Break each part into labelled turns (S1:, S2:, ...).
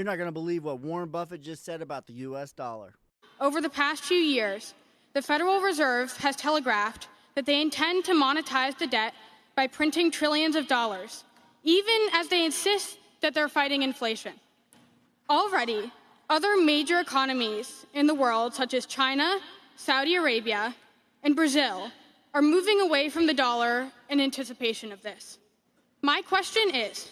S1: You're not going to believe what Warren Buffett just said about the U.S. dollar.
S2: Over the past few years, the Federal Reserve has telegraphed that they intend to monetize the debt by printing trillions of dollars, even as they insist that they're fighting inflation. Already, other major economies in the world, such as China, Saudi Arabia, and Brazil, are moving away from the dollar in anticipation of this. My question is,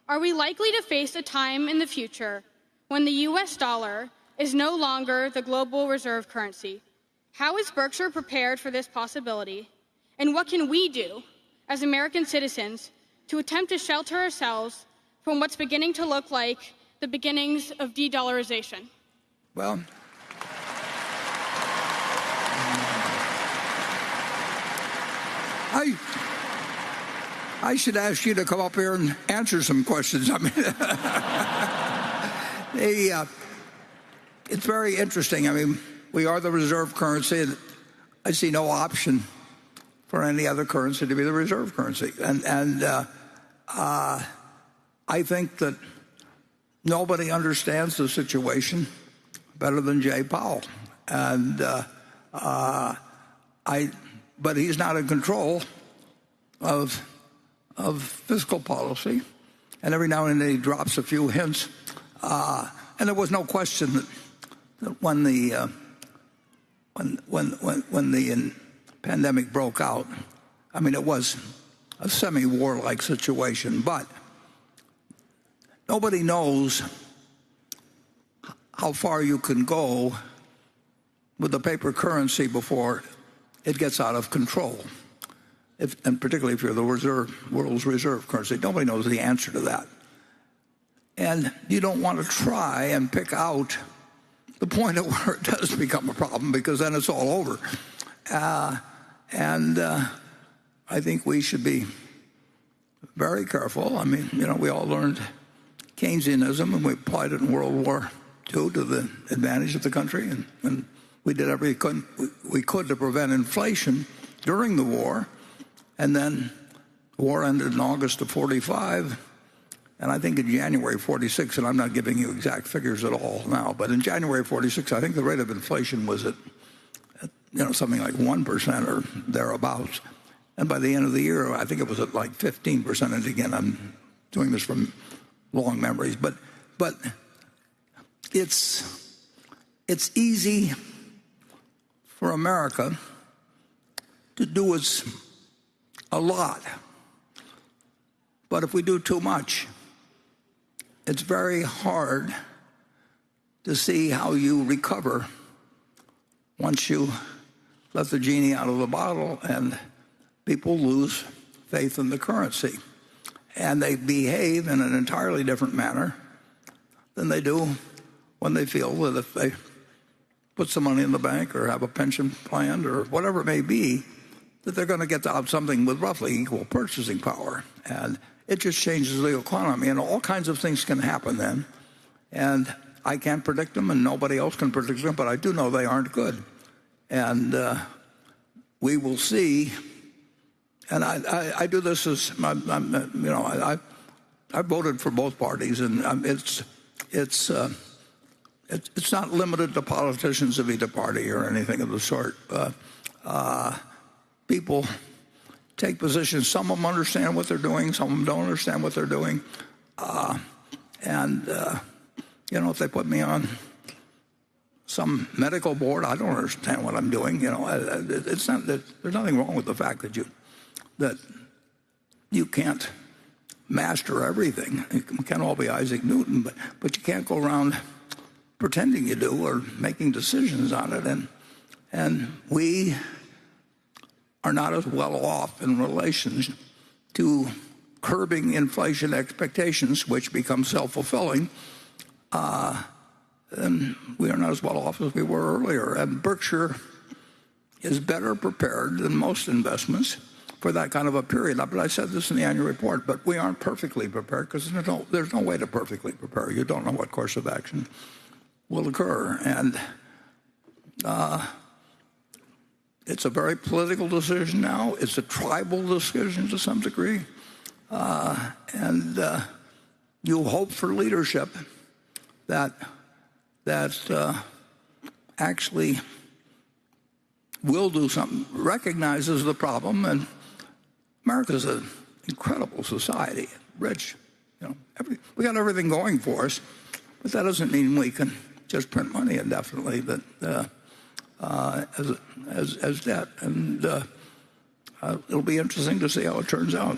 S2: are we likely to face a time in the future when the U.S. dollar is no longer the global reserve currency? How is Berkshire prepared for this possibility? And what can we do as American citizens to attempt to shelter ourselves from what's beginning to look like the beginnings of de-dollarization?
S3: Well, I should ask you to come up here and answer some questions. I mean, it's very interesting. I mean, we are the reserve currency, and I see no option for any other currency to be the reserve currency. And I think that nobody understands the situation better than Jay Powell. But he's not in control of fiscal policy, and every now and then he drops a few hints. And there was no question that when the pandemic broke out, I mean, it was a semi-war-like situation, but nobody knows how far you can go with the paper currency before it gets out of control. And particularly if you're the world's reserve currency. Nobody knows the answer to that. And you don't want to try and pick out the point at where it does become a problem, because then it's all over. I think we should be very careful. I mean, you know, we all learned Keynesianism, and we applied it in World War II to the advantage of the country. And we did everything we could to prevent inflation during the war. And then the war ended in August of 45, and I think in January 46, and I'm not giving you exact figures at all now, but in January 46, I think the rate of inflation was at something like 1% or thereabouts. And by the end of the year, I think it was at like 15%. And again, I'm doing this from long memories, but it's easy for America to do a lot. But if we do too much, it's very hard to see how you recover once you let the genie out of the bottle and people lose faith in the currency. And they behave in an entirely different manner than they do when they feel that if they put some money in the bank or have a pension plan or whatever it may be, that they're going to get out something with roughly equal purchasing power. And it just changes the economy, and all kinds of things can happen then. And I can't predict them, and nobody else can predict them, but I do know they aren't good. And we will see. And I do this as, I voted for both parties, and it's not limited to politicians of either party or anything of the sort. People take positions. Some of them understand what they're doing. Some of them don't understand what they're doing. If they put me on some medical board, I don't understand what I'm doing. It's not that there's nothing wrong with the fact that you can't master everything. You can't all be Isaac Newton, but you can't go around pretending you do or making decisions on it. And we are not as well off in relation to curbing inflation expectations, which become self-fulfilling, and we are not as well off as we were earlier. And Berkshire is better prepared than most investments for that kind of a period. But I said this in the annual report, but we aren't perfectly prepared because there's no way to perfectly prepare. You don't know what course of action will occur. And it's a very political decision now. It's a tribal decision to some degree. And you hope for leadership that actually will do something, recognizes the problem. And America's an incredible society, rich. We got everything going for us, but that doesn't mean we can just print money indefinitely as debt. And it'll be interesting to see how it turns out.